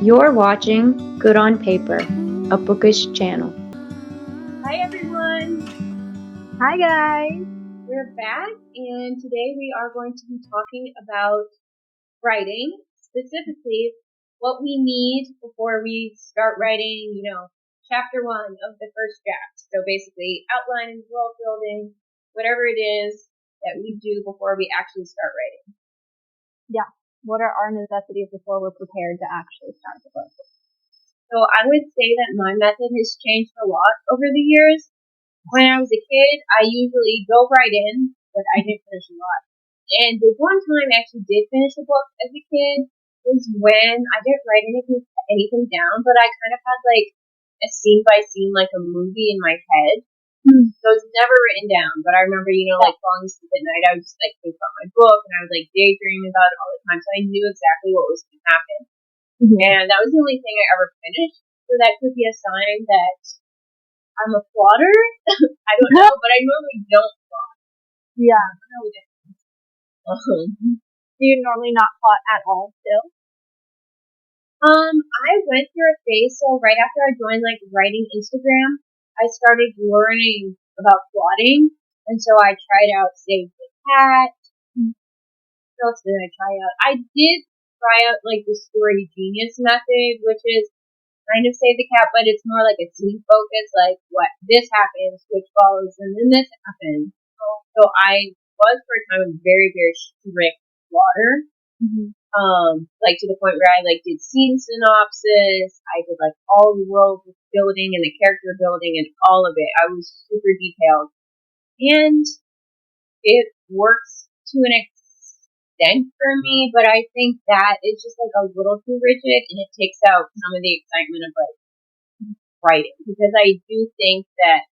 You're watching Good on Paper, a bookish channel. Hi everyone! Hi guys! We're back, and today we are going to be talking about writing, specifically what we need before we start writing, chapter 1 of the first draft. So basically outlining, world building, whatever it is that we do before we actually start writing. Yeah. What are our necessities before we're prepared to actually start the book? So I would say that my method has changed a lot over the years. When I was a kid, I usually go right in, but I didn't finish a lot. And the one time I actually did finish a book as a kid was when I didn't write anything down, but I kind of had like a scene by scene, like a movie in my head. So it's never written down, but I remember, falling asleep at night, I would just like think about my book, and I would like daydream about it all the time, so I knew exactly what was going to happen. Mm-hmm. And that was the only thing I ever finished, so that could be a sign that I'm a plotter. I don't know, but I normally don't plot. Yeah. I don't know what it is. Do you normally not plot at all still? I went through a phase, so right after I joined like writing Instagram, I started learning about plotting, and so I tried out Save the Cat. What else did I try out? I did try out like the Story Genius method, which is kind of Save the Cat, but it's more like a scene focus, like what this happens, which follows, and then this happens. So I was for a time a very, very strict plotter. Mm-hmm. Like to the point where I like did scene synopsis, I did like all the world building and the character building and all of it. I was super detailed. And it works to an extent for me, but I think that it's just like a little too rigid and it takes out some of the excitement of like writing. Because I do think that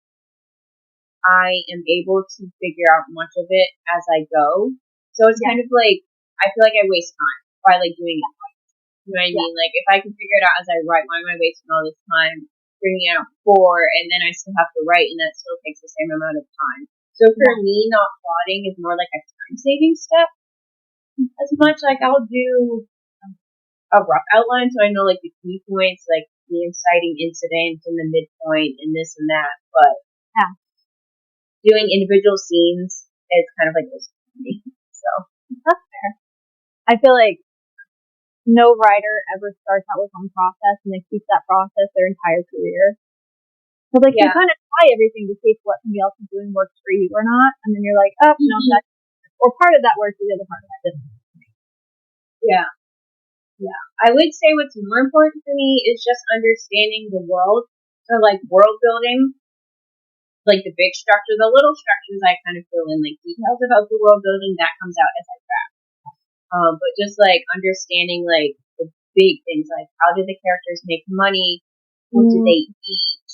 I am able to figure out much of it as I go. So it's kind of like, I feel like I waste time by like doing it. You know what I mean? Like if I can figure it out as I write, why am I wasting all this time bringing it out before, and then I still have to write, and that still takes the same amount of time. So for me, not plotting is more like a time-saving step. As much like I'll do a rough outline, so I know like the key points, like the inciting incident and the midpoint and this and that. But doing individual scenes is kind of like this for me. So that's fair. I feel like no writer ever starts out with one process and they keep that process their entire career. So like you kind of try everything to see if what somebody else is doing works for you or not, and then you're like, oh no, that's or part of that works, the other part of that doesn't. Yeah. I would say what's more important for me is just understanding the world. So like world building, like the big structure, the little structures I kind of fill in, like details about the world building, that comes out as I draft. But just like understanding like the big things, like how do the characters make money? What do they eat?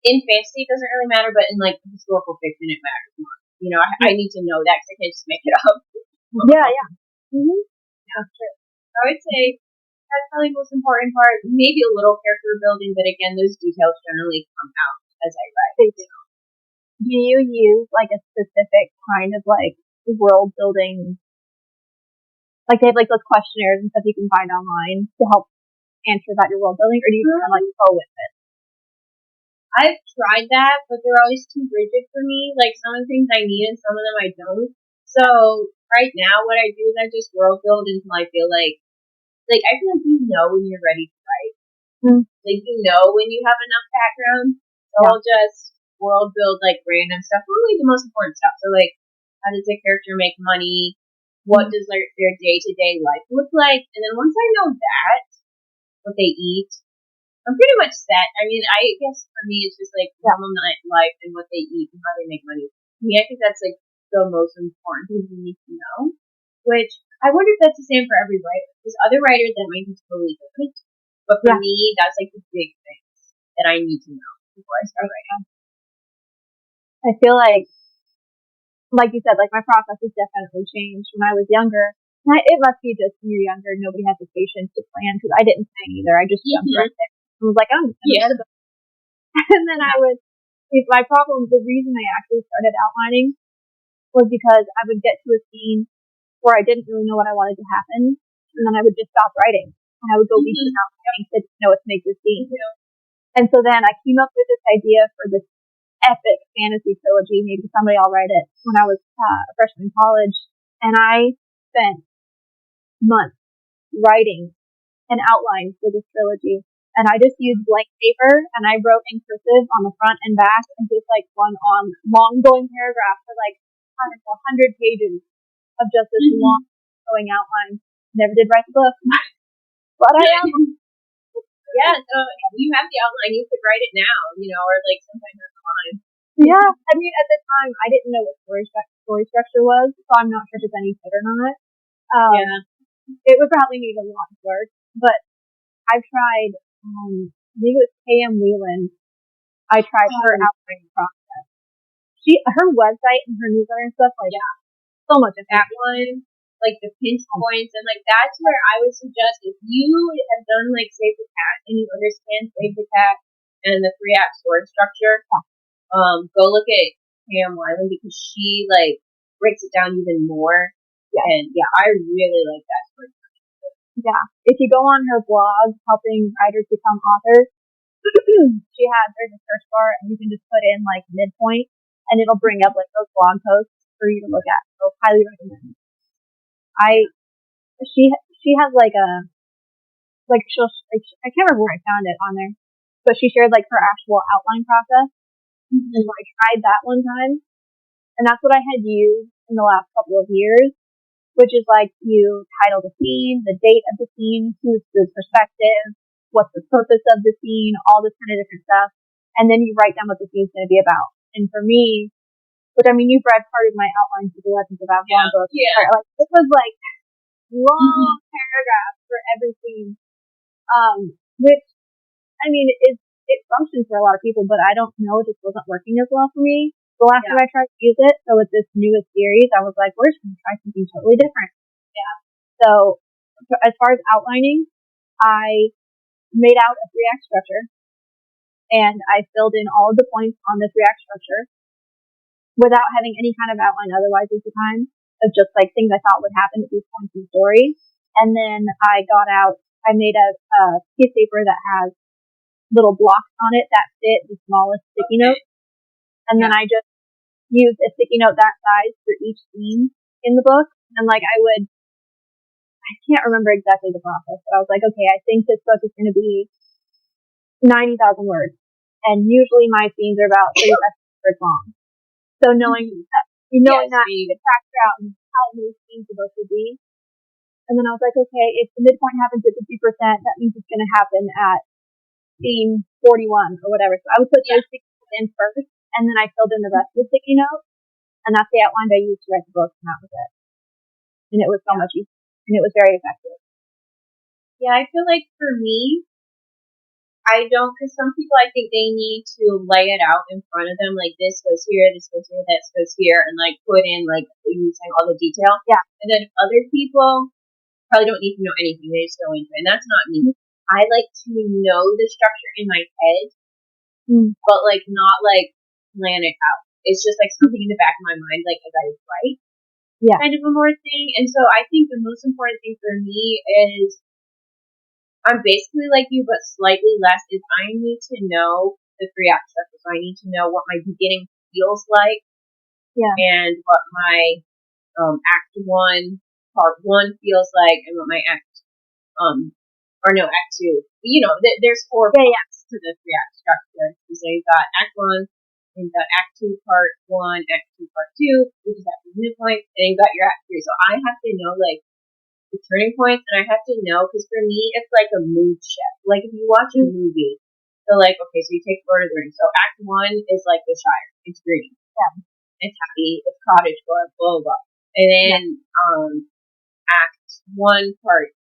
In fantasy it doesn't really matter, but in like historical fiction it matters more. You know, I need to know that because I can't just make it up. Yeah. Yeah, sure. I would say that's probably the most important part. Maybe a little character building, but again, those details generally come out as I write. Do you use like a specific kind of like world building? Like they have like those questionnaires and stuff you can find online to help answer about your world building, or do you kind of like go with it? I've tried that, but they're always too rigid for me. Like some of the things I need and some of them I don't. So right now what I do is I just world build until I feel like I feel like you know when you're ready to write. Like you know when you have enough background. So I'll just world build like random stuff, only the most important stuff. So like how does the character make money? What does their day-to-day life look like? And then once I know that, what they eat, I'm pretty much set. I mean, I guess for me, it's just like normal life and what they eat and how they make money. To me, I think that's like the most important thing you need to know. Which I wonder if that's the same for every writer. Because other writers that might be totally different. But for me, that's like the big things that I need to know before I start writing. I feel like you said, like my process has definitely changed. When I was younger, it must be just when you're younger, nobody has the patience to plan, because I didn't plan either. I just jumped right there. I was like, I'm just going to write a book. And then my problem, the reason I actually started outlining was because I would get to a scene where I didn't really know what I wanted to happen. and then I would just stop writing, and I would go weeks without writing to know what to make this scene. And so then I came up with this idea for this epic fantasy trilogy. Maybe somebody will write it when I was a freshman in college, and I spent months writing an outline for this trilogy. And I just used blank paper, and I wrote in cursive on the front and back, and just like one on long going paragraph for like 100 pages of just this long going outline. Never did write the book, but I am. Yeah, so you have the outline, you could write it now, or like sometime down the line. Yeah, I mean, at the time, I didn't know what story structure was, so I'm not sure if it's any better on it. It would probably need a lot of work, but I've tried, I think it was K.M. Whelan. I tried her outline process. Her website and her newsletter and stuff, so much of that one, like the pinch points, and like that's where I would suggest if you have done like Save the Cat and you understand Save the Cat and the 3-act story structure, go look at Pam Wyland because she like breaks it down even more. And I really like that story. Yeah, if you go on her blog, helping writers become authors, there's a search bar, and you can just put in like midpoint, and it'll bring up like those blog posts for you to look at. So highly recommend. She has like a I can't remember where I found it on there, but she shared like her actual outline process, and so I tried that one time, and that's what I had used in the last couple of years. Which is like you title the scene, the date of the scene, who's the perspective, what's the purpose of the scene, all this kind of different stuff. And then you write down what the scene's going to be about. And for me, which I mean, you've read part of my outline to the Legends of Avalon book. Yeah. Right? Like, this was like long paragraphs for every scene. Which, I mean, it functions for a lot of people, but I don't know, it just wasn't working as well for me. The last time I tried to use it, so with this newest series, I was like, we're just going to try something totally different. Yeah. So as far as outlining, I made out a 3-act structure, and I filled in all of the points on the 3-act structure without having any kind of outline otherwise at the time, of just like things I thought would happen at these points in the story. And then I made a piece of paper that has little blocks on it that fit the smallest sticky note. And then I just used a sticky note that size for each scene in the book. And like I can't remember exactly the process, but I was like, okay, I think this book is going to be 90,000 words. And usually my scenes are about 35 words long. So knowing that, you could factor out how many scenes the book would be. And then I was like, okay, if the midpoint happens at 50%, that means it's going to happen at scene 41 or whatever. So I would put those stickies in first, and then I filled in the rest of the sticky notes, and that's the outline I used to write the book, and that was it. And it was so much easier, and it was very effective. Yeah, I feel like for me, I don't, because some people I think they need to lay it out in front of them, like this goes here, this goes here, this goes here, and like put in like using all the detail. Yeah. And then other people probably don't need to know anything, they just go into it, and that's not me. I like to know the structure in my head, but like not like plan it out. It's just like something in the back of my mind, like as I write, kind of a more thing. And so I think the most important thing for me is I'm basically like you, but slightly less. Is I need to know the 3-act structure. So I need to know what my beginning feels like, and what my act 1, part 1 feels like, and what my act 2. There's 4 parts to the 3-act structure. So you've got act 1, you've got act 2, part 1, act 2, part 2, which is at the midpoint, and you've got your act 3. So I have to know, like, the turning points, and I have to know, because for me, it's like a mood shift. Like, if you watch a movie, so like, okay, so you take Lord of the Rings. So act 1 is like the Shire. It's green. Yeah. It's happy. It's cottagecore, blah, blah, blah. And then, act 1, part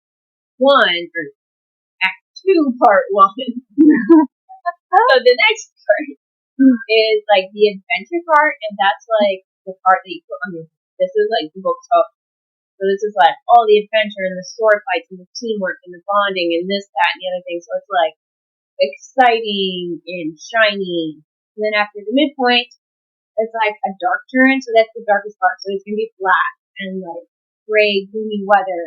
1, or act 2, part 1. So the next part is like the adventure part, and that's like the part that you put on your, this is like the book talk. So this is like all the adventure and the sword fights and the teamwork and the bonding and this, that, and the other thing. So it's like exciting and shiny. And then after the midpoint, it's like a dark turn, so that's the darkest part. So it's gonna be flat and like gray, gloomy weather.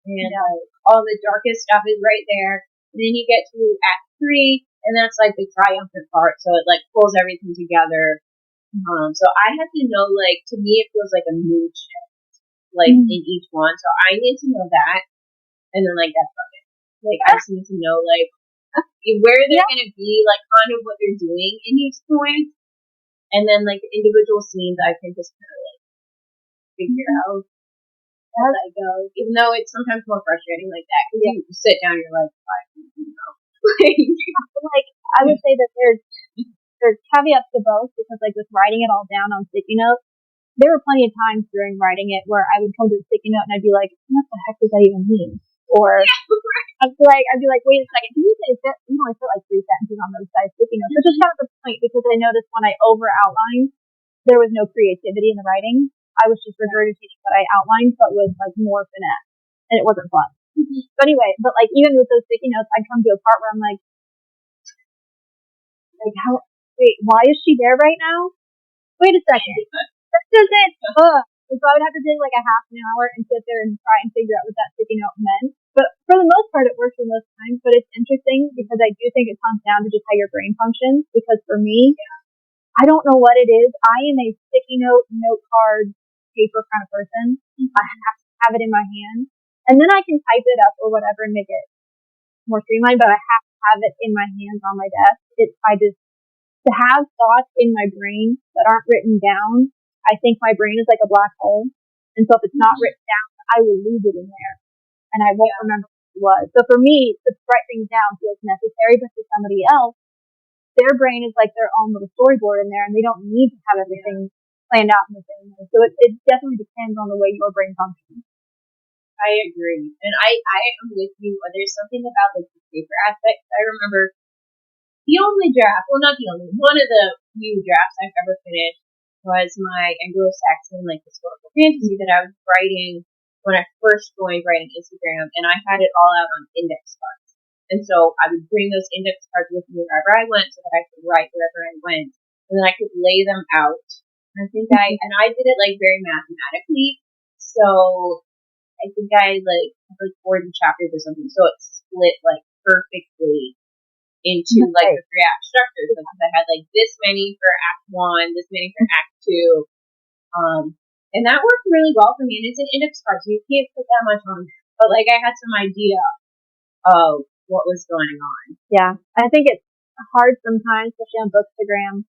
and like all the darkest stuff is right there. And then you get to Act 3, and that's like the triumphant part. So it like pulls everything together. So I have to know, like, to me it feels like a mood shift, like in each one. So I need to know that, and then like that's about it. Like I just need to know like where they're gonna be, like kind of what they're doing in each point, and then like the individual scenes I can just kind of like figure out as I go. Even though it's sometimes more frustrating like that because you sit down, and you're like, like I would say that there's caveats to both because like with writing it all down on sticky notes, there were plenty of times during writing it where I would come to a sticky note and I'd be like, what the heck does that even mean? Or I'd be like, wait a second, can you say that? You know, I put like 3 sentences on those size sticky notes, which is kind of the point because I noticed when I over outlined, there was no creativity in the writing. I was just regurgitating what I outlined, but with like more finesse, and it wasn't fun. So anyway, but like even with those sticky notes, I'd come to a part where I'm like how? Wait, why is she there right now? Wait a second. This isn't. And so I would have to take like a half an hour and sit there and try and figure out what that sticky note meant. But for the most part, it works for most times. But it's interesting because I do think it comes down to just how your brain functions. Because for me, I don't know what it is. I am a sticky note card, paper kind of person. I have to have it in my hand. And then I can type it up or whatever and make it more streamlined. But I have to have it in my hands on my desk. To have thoughts in my brain that aren't written down, I think my brain is like a black hole. And so if it's not written down, I will lose it in there. And I won't remember what it was. So for me, to write things down feels necessary, but for somebody else, their brain is like their own little storyboard in there, and they don't need to have everything planned out in the same way. So it definitely depends on the way your brain functions. I agree. And I am with you. There's something about like the paper aspect. I remember the only draft, well, not the only, one of the few drafts I've ever finished was my Anglo-Saxon, like, historical fantasy that I was writing when I first joined writing Instagram, and I had it all out on index cards. And so I would bring those index cards with me wherever I went so that I could write wherever I went, and then I could lay them out. I think I did it, like, very mathematically, so I think I, like, have, like, 40 chapters or something, so it split, like, perfectly into like the 3 act structure because I had like this many for Act 1, this many for Act 2, and that worked really well for me. And it's an index card, so you can't put that much on there. But like I had some idea of what was going on. Yeah, I think it's hard sometimes, especially on Bookstagram,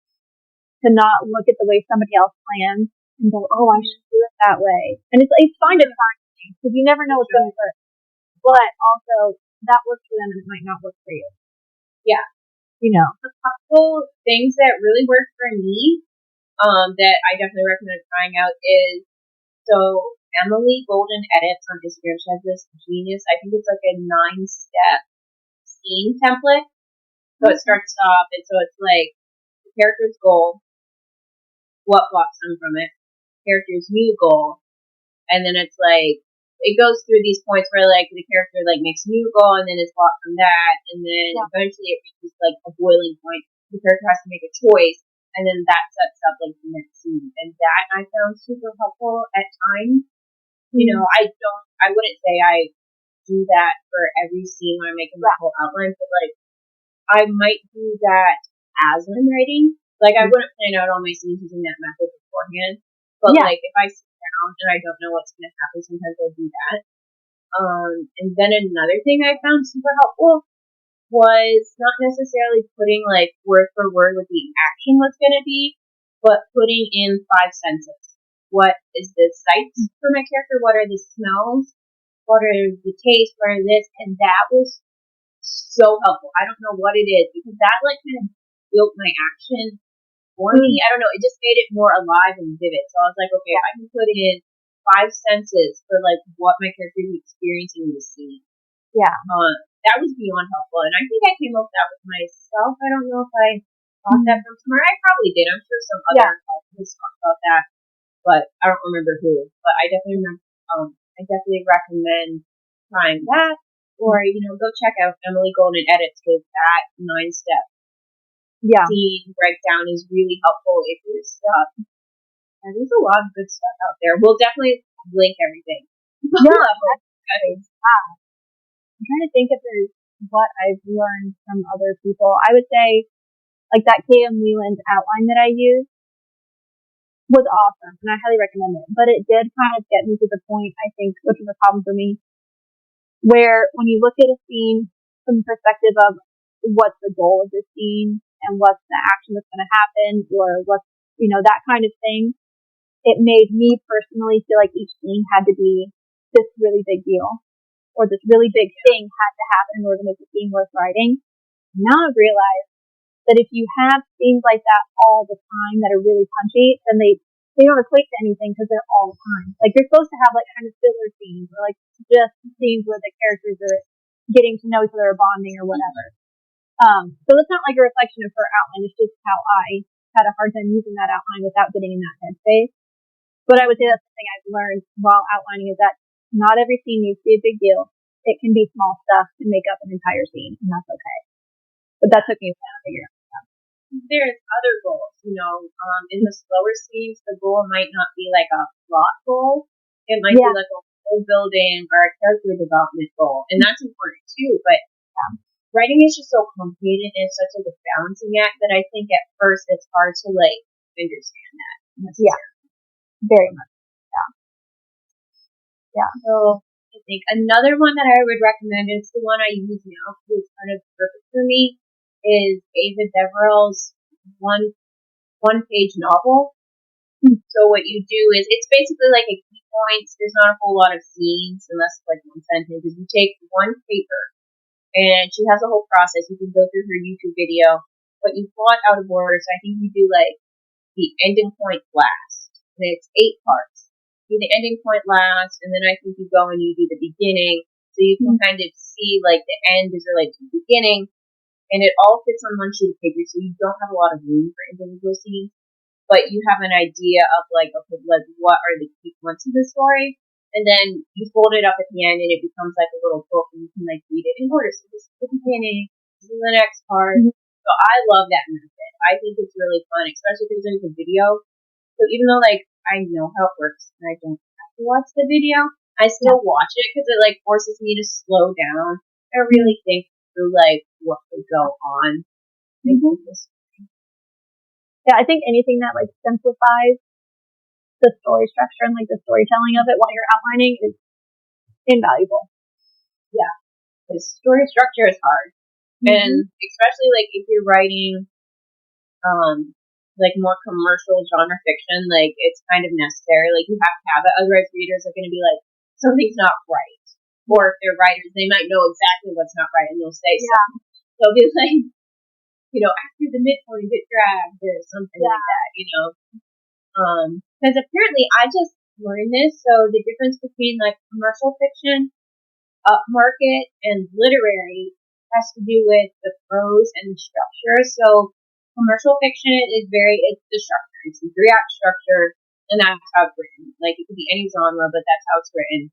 to not look at the way somebody else plans and go, "Oh, I should do it that way." And it's fine to try because you never know what's going to work. But also, that works for them and it might not work for you. Yeah. You know. A couple things that really work for me, that I definitely recommend trying out is, so Emily Golden Edits on Instagram, she has this genius, I think it's like a 9-step scene template. So it starts off, and so it's like the character's goal, what blocks them from it, character's new goal, and then it's like, it goes through these points where like the character like makes a new goal and then is blocked from that, and then eventually it reaches like a boiling point. The character has to make a choice, and then that sets up like the next scene. And that I found super helpful at times. You know, I wouldn't say I do that for every scene when I'm making my whole outline, but like I might do that as I'm writing. Like I wouldn't plan out all my scenes using that method beforehand, but like if I and I don't know what's going to happen, sometimes I'll do that. And then another thing I found super helpful was not necessarily putting like word for word what the action was going to be, but putting in 5 senses. What is the sights for my character? What are the smells? What are the tastes? What are this? And that was so helpful. I don't know what it is because that like kind of built my action for me. I don't know, it just made it more alive and vivid. So I was like, okay, I can put in 5 senses for like what my character is experiencing in the scene. Yeah. That was beyond helpful. And I think I came up with that with myself. I don't know if I got that from somewhere. I probably did. I'm sure some other authors talked about that, but I don't remember who. But I definitely remember, I definitely recommend trying that. Or, you know, go check out Emily Golden Edits because that 9-step scene breakdown is really helpful if you're stuck. And there's a lot of good stuff out there. We'll definitely link everything. I'm trying to think if there's what I've learned from other people. I would say, like, that K.M. Leland outline that I used was awesome, and I highly recommend it. But it did kind of get me to the point, I think, which was a problem for me, where when you look at a scene from the perspective of what's the goal of the scene and what's the action that's going to happen, or what's, that kind of thing, it made me personally feel like each scene had to be this really big deal, or this really big thing had to happen in order to make the scene worth writing. Now I've realized that if you have scenes like that all the time that are really punchy, then they don't equate to anything because they're all the time. Like, you're supposed to have, like, kind of filler scenes, or, like, just scenes where the characters are getting to know each other or bonding or whatever. So it's not like a reflection of her outline. It's just how I had a hard time using that outline without getting in that headspace. But I would say that's the thing I've learned while outlining, is that not every scene needs to be a big deal. It can be small stuff to make up an entire scene, and that's okay. But that took me a while to figure out. There's other goals, in the slower scenes, the goal might not be like a plot goal. It might be like a world building or a character development goal, and that's important too. But writing is just so complicated and it's such a balancing act that I think at first it's hard to like understand that. Yeah, very much. Yeah. So I think another one that I would recommend, is the one I use now because it's kind of perfect for me, is David Deverell's one page novel. So what you do is, it's basically like a key points. There's not a whole lot of scenes unless it's like one sentence. You take one paper, and she has a whole process. You can go through her YouTube video, but you plot out of order. So I think you do like the ending point last, and it's 8 parts. Do the ending point last, and then I think you go and you do the beginning, so you can kind of see like the end is related to the beginning, and it all fits on one sheet of paper, so you don't have a lot of room for individual scenes, but you have an idea of like, okay, like what are the key points of the story, and then you fold it up at the end, and it becomes like a little book, and you can like read it in order. So this is the beginning, this is the next part. So I love that method. I think it's really fun, especially because it's a video. So even though like I know how it works and I don't have to watch the video, I still watch it because it like forces me to slow down and really think through like what could go on. Yeah, I think anything that like simplifies the story structure and like the storytelling of it while you're outlining is invaluable. Yeah, because story structure is hard, and especially like if you're writing like more commercial genre fiction, like it's kind of necessary. Like you have to have it, otherwise readers are going to be like, something's not right. Or if they're writers, they might know exactly what's not right, and they'll say something. So they'll be like, after the midpoint, get dragged or something like that. Because apparently I just learned this. So the difference between like commercial fiction, upmarket, and literary has to do with the prose and the structure. So commercial fiction is it's the structure. It's the 3-act structure, and that's how it's written. Like, it could be any genre, but that's how it's written.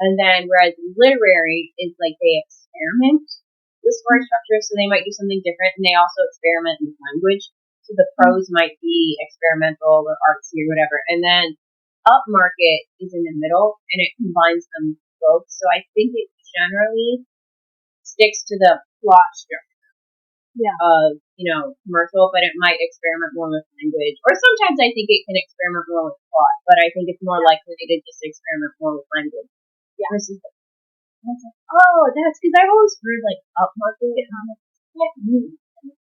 And then, whereas literary is like they experiment with story structure, so they might do something different, and they also experiment with language. So the prose might be experimental or artsy or whatever. And then upmarket is in the middle, and it combines them both. So I think it generally sticks to the plot structure of, commercial, but it might experiment more with language. Or sometimes I think it can experiment more with plot, but I think it's more likely to just experiment more with language. Yeah. I was like, oh, that's because I've always heard like upmarket, and I'm like, what means?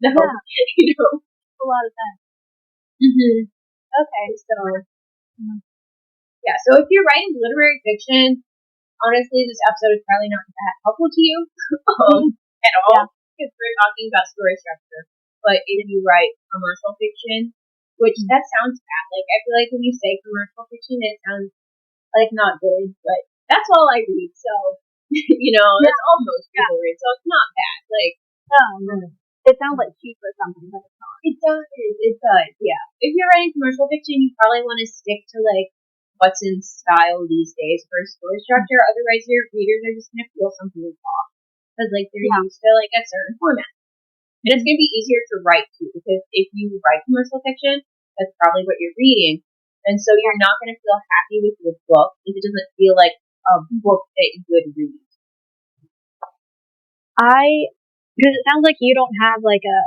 No, a lot of time. Okay, so so if you're writing literary fiction, honestly, this episode is probably not that helpful to you at all, because we're talking about story structure. But if you write commercial fiction, which that sounds bad, like I feel like when you say commercial fiction, it sounds like not good, but that's all I read, so that's all most people read, so it's not bad. Like, it sounds like cheap or something, but it's not. It does, yeah. If you're writing commercial fiction, you probably want to stick to like what's in style these days for story structure. Otherwise, your readers are just gonna feel something is off because like they're used to like a certain format, and it's gonna be easier to write too, because if you write commercial fiction, that's probably what you're reading, and so you're not gonna feel happy with your book if it doesn't feel like a book that you would read? Because it sounds like you don't have like a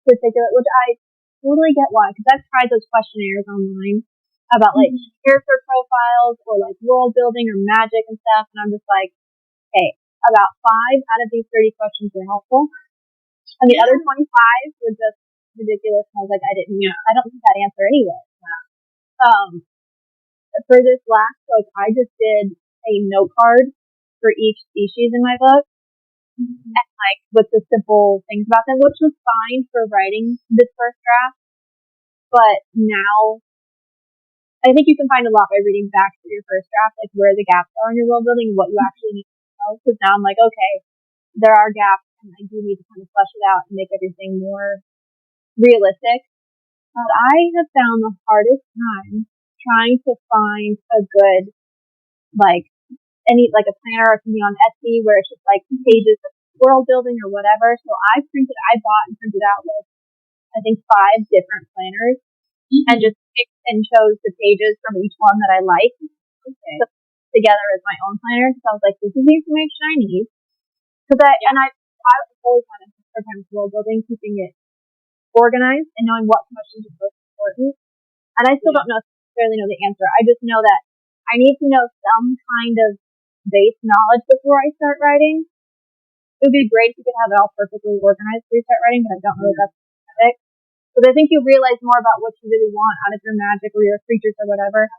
particular, which I totally get why, because I've tried those questionnaires online about like character profiles or like world building or magic and stuff, and I'm just like, hey, about 5 out of these 30 questions were helpful, and the other 25 were just ridiculous. And I was like, I don't need that answer anyway. For this last book, I just did a note card for each species in my book, and like with the simple things about them, which was fine for writing this first draft. But now, I think you can find a lot by reading back through your first draft, like where the gaps are in your world building, what you actually need to know. Because now I'm like, okay, there are gaps, and I do need to kind of flesh it out and make everything more realistic. But I have found the hardest time trying to find a good, like, like a planner or something on Etsy where it's just like pages of world building or whatever. So I bought and printed out like, I think 5 different planners and just picked and chose the pages from each one that I like together as my own planner. So I was like, this is the information I need. And I always had a hard time with world building, keeping it organized and knowing what questions are most important. And I still don't necessarily know the answer. I just know that I need to know some kind of base knowledge before I start writing. It would be great if you could have it all perfectly organized before you start writing, but I don't know if that's specific. Because I think you realize more about what you really want out of your magic or your creatures or whatever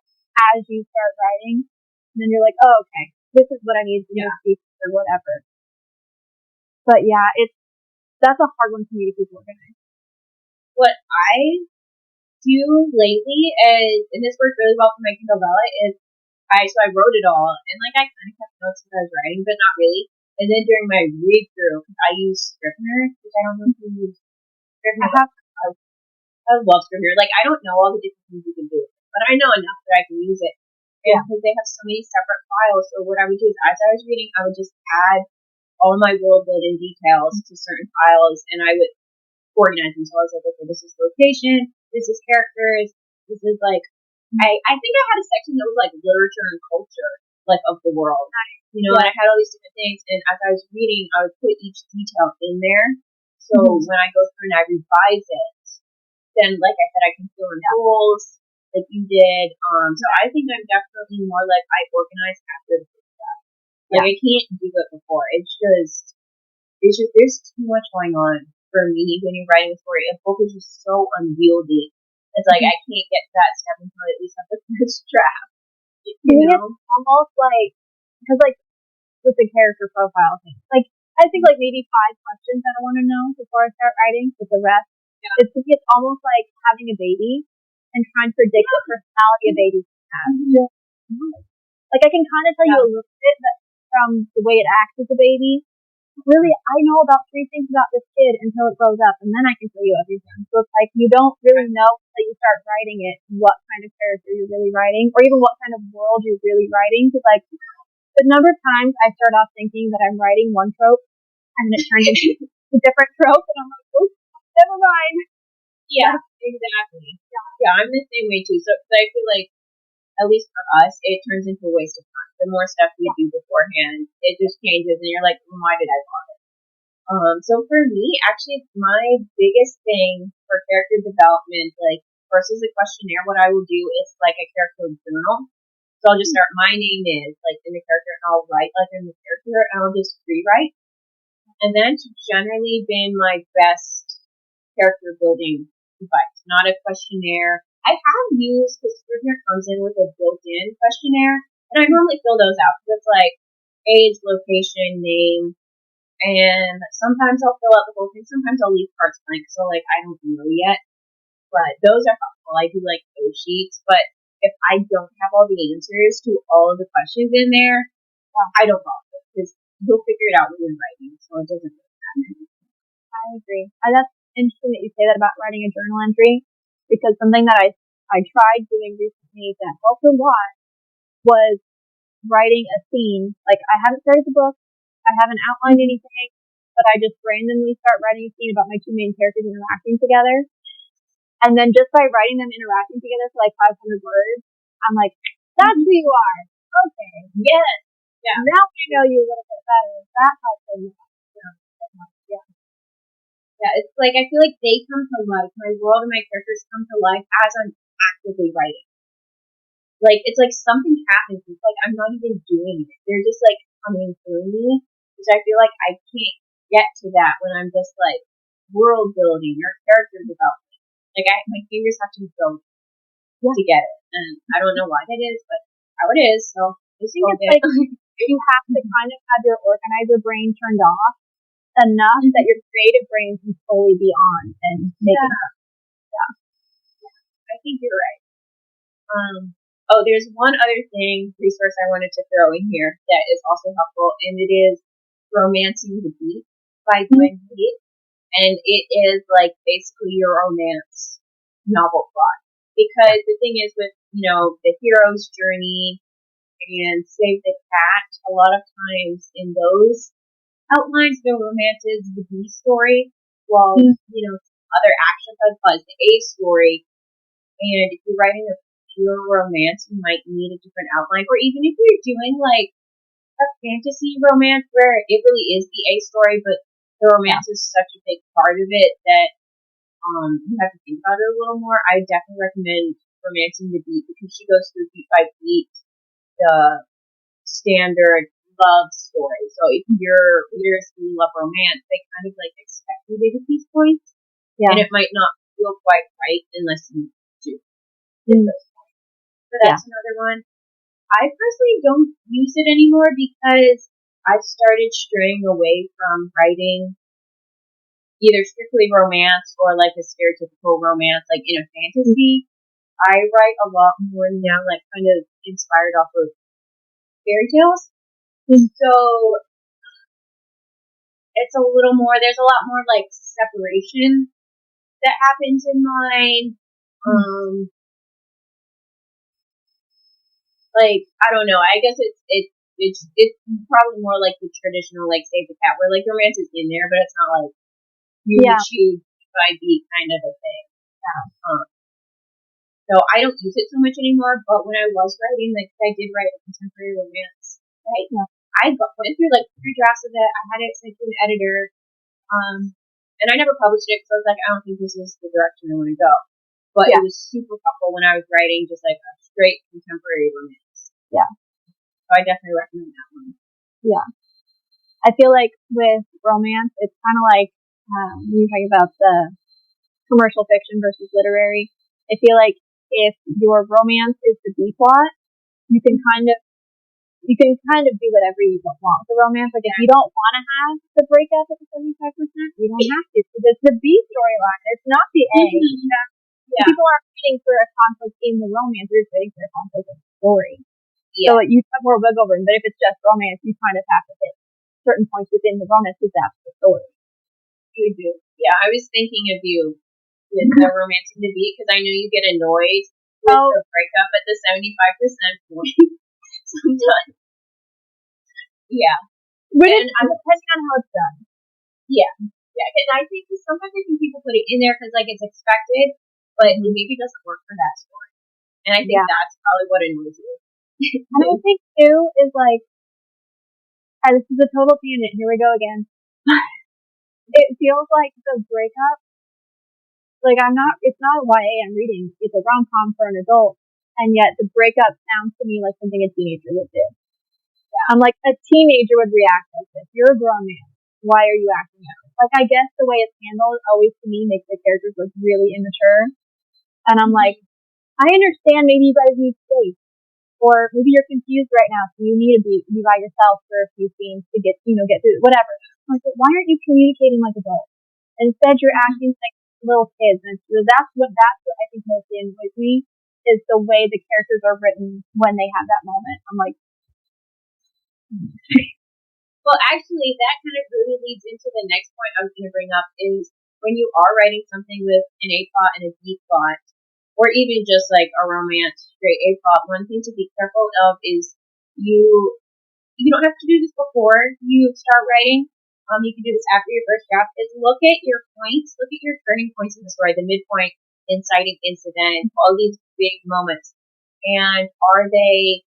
as you start writing. And then you're like, oh, okay, this is what I need to know or whatever. But yeah, that's a hard one for me to keep organized. What I do lately is, and this worked really well for my Kindle Vella, is I wrote it all, and like I kind of kept notes as I was writing, but not really. And then during my read through, I use Scrivener, which I don't know if you use Scrivener. I love Scrivener. Like, I don't know all the different things you can do with it, but I know enough that I can use it. And because they have so many separate files, so what I would do is as I was reading, I would just add all my world building details to certain files, and I would organize them. So I was like, okay, this is location, this is characters, this is like, I think I had a section that was like literature and culture, like of the world, you know, and I had all these different things, and as I was reading, I would put each detail in there, so when I go through and I revise it, then like I said, I can fill in holes like you did, so I think I'm definitely more like I organize after the first draft. Like I can't do it before, it's just there's too much going on for me when you're writing a story. A book is just so unwieldy. It's like I can't get to that step until I at least have the first draft. You know? It's almost like, because like with the character profile thing, like I think like maybe 5 questions that I want to know before I start writing, but the rest, it's almost like having a baby and trying to predict what personality a baby has. Like I can kind of tell you a little bit from the way it acts as a baby. Really, I know about 3 things about this kid until it grows up, and then I can tell you everything. So it's like you don't really know until you start writing it what kind of character you're really writing, or even what kind of world you're really writing. Because like the number of times I start off thinking that I'm writing one trope, and then it turns into a different trope, and I'm like, oops, never mind. Yeah, exactly. Yeah, I'm the same way too. So I feel like, at least for us, it turns into a waste of time. The more stuff you do beforehand, it just changes, and you're like, why did I bother? So for me, actually, my biggest thing for character development, like versus a questionnaire, what I will do is like a character journal. So I'll just start, my name is like in the character, and I'll write like in the character, and I'll just rewrite. And that's generally been my best character building advice, not a questionnaire. I have used, because Scrivener comes in with a built-in questionnaire, and I normally fill those out, because it's like age, location, name, and sometimes I'll fill out the whole thing, sometimes I'll leave parts blank, so like I don't know yet, but those are helpful. I do like those sheets, but if I don't have all the answers to all of the questions in there, I don't bother, because you'll figure it out when you're writing, so it doesn't really matter. I agree. That's interesting that you say that about writing a journal entry, because something that I tried doing recently that helped a lot was writing a scene. Like I haven't started the book, I haven't outlined anything, but I just randomly start writing a scene about my 2 main characters interacting together. And then just by writing them interacting together for like 500 words, I'm like, that's who you are. okay, Yes. Yeah. now I know you a little bit better. That helps a lot. Yeah. Yeah, it's like I feel like they come to life. My world and my characters come to life as I'm actively writing. Like it's like something happens. It's like I'm not even doing it. They're just like coming through me, which I feel like I can't get to that when I'm just like world building or character development. Like my fingers have to go to get it, and I don't know why that is, but how it is. So I think it's like you have to kind of have your organizer brain turned off enough that your creative brain can fully be on and make it. I think you're right. There's one other resource I wanted to throw in here that is also helpful, and it is Romancing the Beat by Gwen Heath. And it is like basically your romance novel plot. Because the thing is with, the hero's journey and Save the Cat, a lot of times in those outlines, the romance is the B story, while, other action is the A story. And if you're writing a pure romance, you might need a different outline. Or even if you're doing like a fantasy romance where it really is the A story, but the romance is such a big part of it that you have to think about it a little more. I definitely recommend Romancing the Beat because she goes through beat by beat the standard love story. So if your readers who love romance, they kind of like expect you to get these points. Yeah. And it might not feel quite right unless you do. So that's another one. I personally don't use it anymore because I've started straying away from writing either strictly romance or like a stereotypical romance, like in a fantasy. I write a lot more now, like kind of inspired off of fairy tales. So it's a little more, there's a lot more like separation that happens in mine. Like, I don't know, I guess it's probably more like the traditional like Save the Cat, where like romance is in there, but it's not like you choose by beat kind of a thing. So I don't use it so much anymore, but when I was writing, like I did write a contemporary romance. Right? Yeah. I went through like 3 drafts of it. I had it sent to an editor, and I never published it because I was like, I don't think this is the direction I want to go. But it was super helpful when I was writing just like a straight contemporary romance. Yeah. So I definitely recommend that one. Yeah. I feel like with romance, it's kind of like when you're talking about the commercial fiction versus literary. I feel like if your romance is the B plot, you can kind of do whatever you want with the romance. Like if you don't want to have the breakup at the 75%, you don't have to. Because it's the B storyline. It's not the A. Yeah. People aren't waiting for a conflict in the romance. They're just waiting for a conflict in the story. Yeah. So you have more wiggle room. But if it's just romance, you kind of have to hit certain points within the romance because that's the story. You do. Yeah, I was thinking of you with the Romancing the Beat because I know you get annoyed with the breakup at the 75% point sometimes. Yeah. But depending on how it's done. Yeah. Yeah, because I think sometimes people put it in there because like it's expected, but maybe it doesn't work for that story. And I think that's probably what annoys me. And I think too is like, this is a total tangent. Here we go again. It feels like the breakup, like it's not a YA I'm reading, it's a rom-com for an adult, and yet the breakup sounds to me like something a teenager would do. Yeah. I'm like, a teenager would react like this. You're a grown man. Why are you acting out? Like, I guess the way it's handled always to me makes the characters look really immature. And I'm like, I understand maybe you guys need space. Or maybe you're confused right now, so you need to be by yourself for a few scenes to get through whatever. I'm like, why aren't you communicating like adults? Instead, you're acting like little kids, and that's what I think mostly annoys me is the way the characters are written when they have that moment. I'm like, well, actually, that kind of really leads into the next point I was going to bring up is when you are writing something with an A plot and a B plot, or even just like a romance straight A plot, one thing to be careful of is you don't have to do this before you start writing. You can do this after your first draft. Is look at your points, look at your turning points in the story, the midpoint, inciting incident, all these big moments, and are they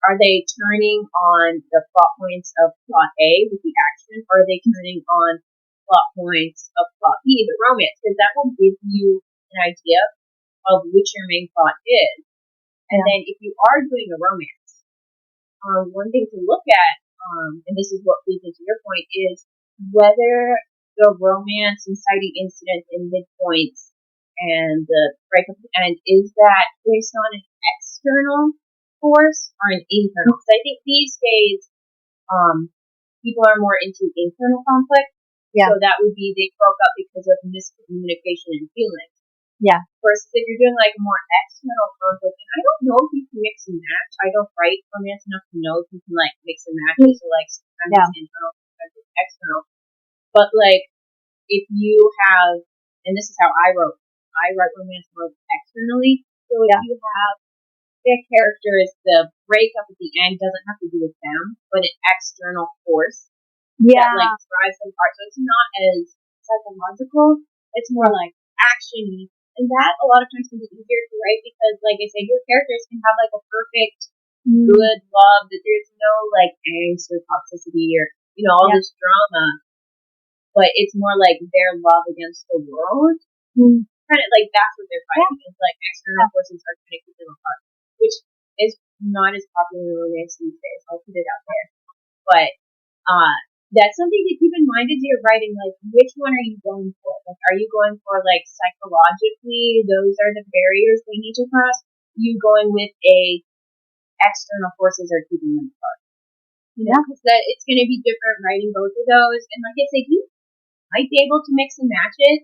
are they turning on the plot points of plot A with the action, or are they turning on plot points of plot B, the romance? Because that will give you an idea of which your main plot is. And then if you are doing a romance, one thing to look at, and this is what leads into your point, is whether the romance inciting incident in midpoints and the breakup at the end, is that based on an external force or an internal? So I think these days, people are more into internal conflict. Yeah. So that would be they broke up because of miscommunication and feelings. Yeah. Versus if you're doing like more external conflict, and I don't know if you can mix and match. I don't write romance enough to know if you can like mix and match it. So like sometimes it's internal, sometimes it's external. But like if you have, and this is how I write romance more externally. So if you have their characters, the breakup at the end doesn't have to do with them, but an external force that like drives them apart. So it's not as psychological. It's more like action-y. And that a lot of times can be easier to write because, like I said, your characters can have like a perfect, good love, that there's no like angst or toxicity or, all this drama. But it's more like their love against the world. Kind of like that's what they're fighting. It's like external forces are trying to keep them apart, which is not as popular in romance these days. I'll put it out there. But that's something to keep in mind as you're writing, like, which one are you going for? Like, are you going for, like, psychologically, those are the barriers they need to cross? You going with external forces are keeping them apart. Because it's going to be different writing both of those. And like I said, you might be able to mix and match it.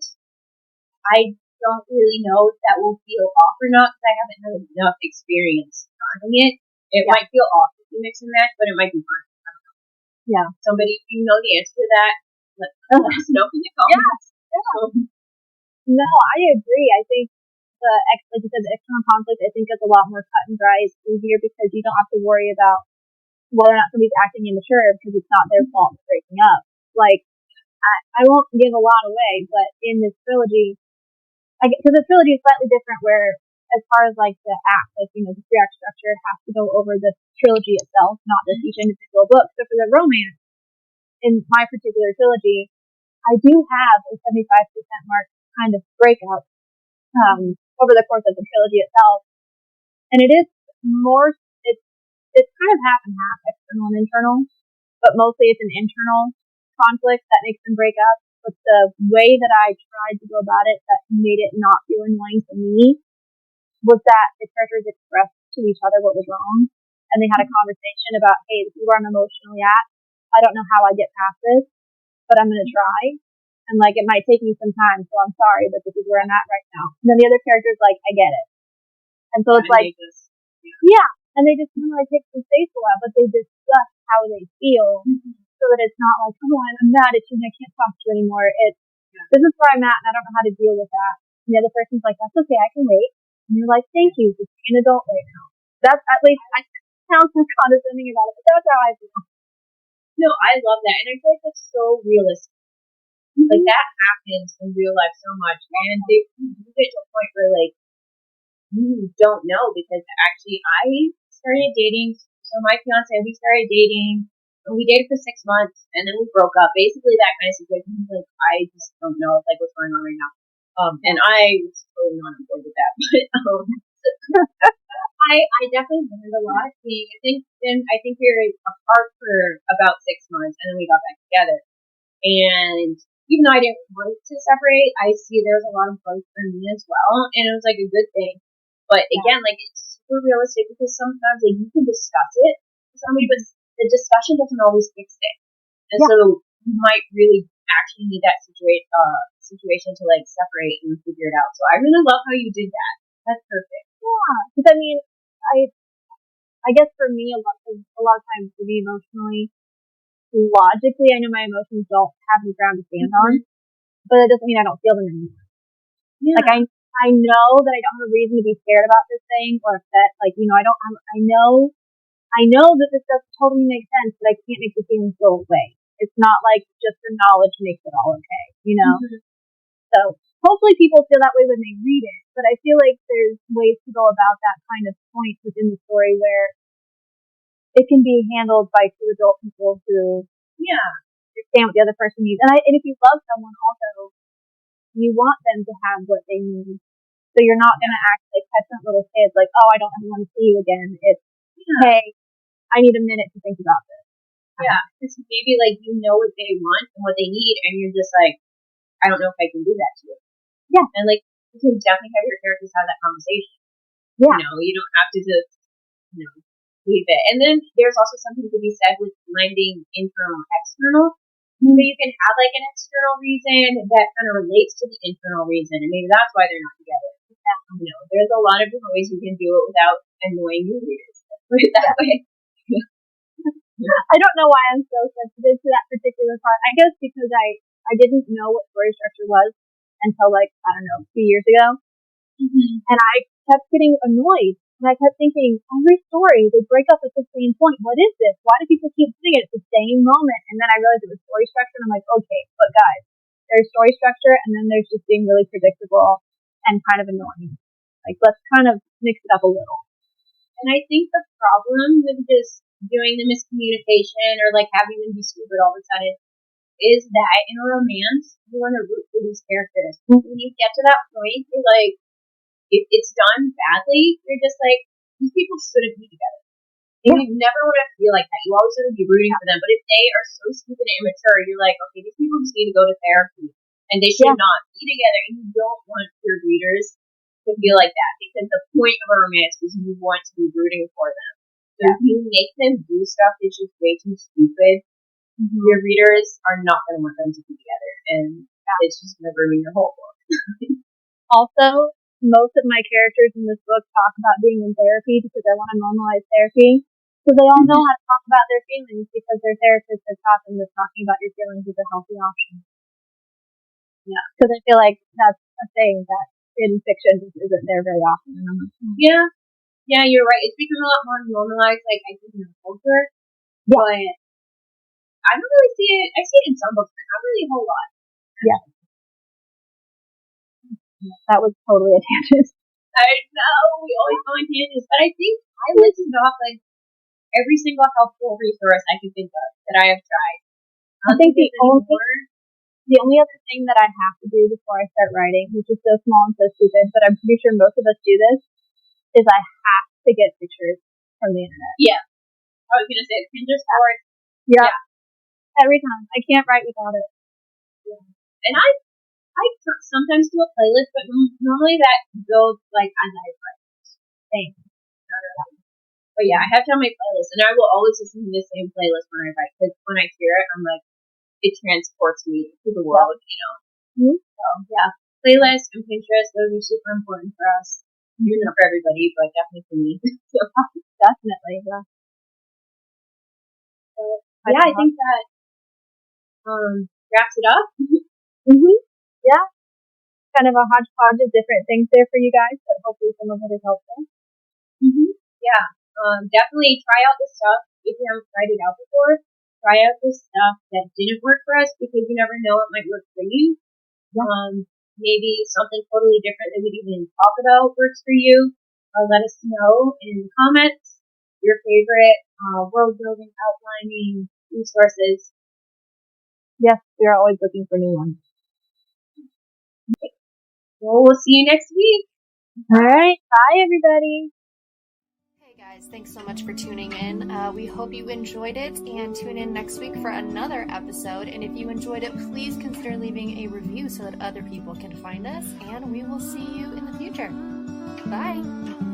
I don't really know if that will feel off or not, because I haven't had enough experience starting it. It might feel off if you mix and match, but it might be fun. Yeah. Somebody, if you know the answer to that, let us know in the comments. No, I agree. I think like you said, the external conflict, I think, is a lot more cut and dry. It's easier because you don't have to worry about whether or not somebody's acting immature because it's not their fault for breaking up. Like, I won't give a lot away, but in this trilogy, because the trilogy is slightly different where, as far as like the act, like, the 3-act structure has to go over the trilogy itself, not just each individual book. So for the romance, in my particular trilogy, I do have a 75% mark kind of breakup over the course of the trilogy itself. And it is more, it's kind of half and half, external and internal, but mostly it's an internal conflict that makes them break up. But the way that I tried to go about it that made it not feel annoying to me was that the characters expressed to each other what was wrong, and they had a conversation about, hey, this is where I'm emotionally at. I don't know how I get past this, but I'm going to try. And like, it might take me some time, so I'm sorry, but this is where I'm at right now. And then the other character's like, I get it. And so it's like, and they just kind of like take some space a while, but they discuss how they feel, so that it's not like, oh, I'm mad at you and I can't talk to you anymore. It's, this is where I'm at and I don't know how to deal with that. And the other person's like, that's okay, I can wait. And you're like, thank you, just be an adult right now. That's, at least, I sound so condescending about it, but that's how I feel. No, I love that. And I feel like that's so realistic. Like, that happens in real life so much. And you get to a point where, like, you don't know, because actually I started dating. So my fiance, we started dating, and we dated for 6 months, and then we broke up. Basically that kind of situation. Like, I just don't know, like, what's going on right now. And I was totally not on board with that. But I definitely learned a lot. I think we were apart for about 6 months, and then we got back together. And even though I didn't want to separate, I see there's a lot of growth for me as well, and it was like a good thing. But again, like, it's super realistic, because sometimes, like, you can discuss it with somebody, but the discussion doesn't always fix it. And so you might really actually need that situation to like separate and figure it out. So I really love how you did that. That's perfect. Yeah, because I mean, I guess for me, a lot of times, to be emotionally, logically, I know my emotions don't have the ground to stand on, but it doesn't mean I don't feel them anymore. Yeah. Like, I know that I don't have a reason to be scared about this thing or upset. Like, I know that this does totally make sense, but I can't make the feelings go away. It's not like just the knowledge makes it all okay, So hopefully people feel that way when they read it, but I feel like there's ways to go about that kind of point within the story where it can be handled by two adult people who understand what the other person needs. And if you love someone also, you want them to have what they need. So you're not going to act like petulant little kids, like, oh, I don't ever want to see you again. It's, hey, I need a minute to think about this. Yeah, because maybe like you know what they want and what they need, and you're just like, I don't know if I can do that to you. Yeah. And like you can definitely have your characters have that conversation. Yeah. You know, you don't have to just, leave it. And then there's also something to be said with blending internal and external. So you can have like an external reason that kind of relates to the internal reason, and maybe that's why they're not together. There's a lot of different ways you can do it without annoying your readers. Put it that way. I don't know why I'm so sensitive to that particular part. I guess because I didn't know what story structure was until like, I don't know, 2 years ago. Mm-hmm. And I kept getting annoyed. And I kept thinking, every story, they break up at the same point. What is this? Why do people keep doing it at the same moment? And then I realized it was story structure, and I'm like, okay, but guys, there's story structure, and then there's just being really predictable and kind of annoying. Like, let's kind of mix it up a little. And I think the problem with just doing the miscommunication or like having them be stupid all of a sudden is that in a romance, you want to root for these characters. When you get to that point, you're like, if it's done badly, you're just like, these people shouldn't be together. And you never want to feel like that. You always want to be rooting for them. But if they are so stupid and immature, you're like, okay, these people just need to go to therapy. And they should not be together. And you don't want your readers to feel like that. Because the point of a romance is you want to be rooting for them. So if you make them do stuff that's just way too stupid, your readers are not going to want them to be together. And it's just going to ruin your whole book. Also, most of my characters in this book talk about being in therapy because I want to normalize therapy. So they all know how to talk about their feelings because their therapist has taught them that talking about your feelings is a healthy option. Yeah. Because I feel like that's a thing that in fiction just isn't there very often. Yeah. Yeah, you're right. It's become a lot more normalized, like, I think, in the culture. Yeah. But I don't really see it. I see it in some books, but not really a whole lot. Yeah. That was totally a tangent. I know, we always go on tangents, but I think I listened off like every single helpful resource I can think of that I have tried. I think the only other thing that I have to do before I start writing, which is so small and so stupid, but I'm pretty sure most of us do this, is I have to get pictures from the internet. Yeah. I was going to say Pinterest board. Yeah. Every time. I can't write without it. Yeah. And I sometimes do a playlist, but normally that goes like as I write. Thanks. But yeah, I have to have my playlist, and I will always listen to the same playlist when I write, because when I hear it, I'm like, it transports me to the world, Mm-hmm. So yeah, playlist and Pinterest, those are super important for us. Maybe not for everybody, but definitely for me. So, definitely, yeah. Yeah, I think that wraps it up. Mm-hmm. Yeah. Kind of a hodgepodge of different things there for you guys, but hopefully some of it is helpful. Mm-hmm. Yeah. Definitely try out this stuff if you haven't tried it out before. Try out this stuff that didn't work for us, because you never know, it might work for you. Yeah. Maybe something totally different that we didn't even talk about works for you. Let us know in the comments your favorite world building, outlining resources. Yes, we are always looking for new ones. Okay. Well, we'll see you next week. All right. Bye, everybody. Hey guys, thanks so much for tuning in. We hope you enjoyed it, and tune in next week for another episode. And if you enjoyed it, please consider leaving a review so that other people can find us, and we will see you in the future. Bye.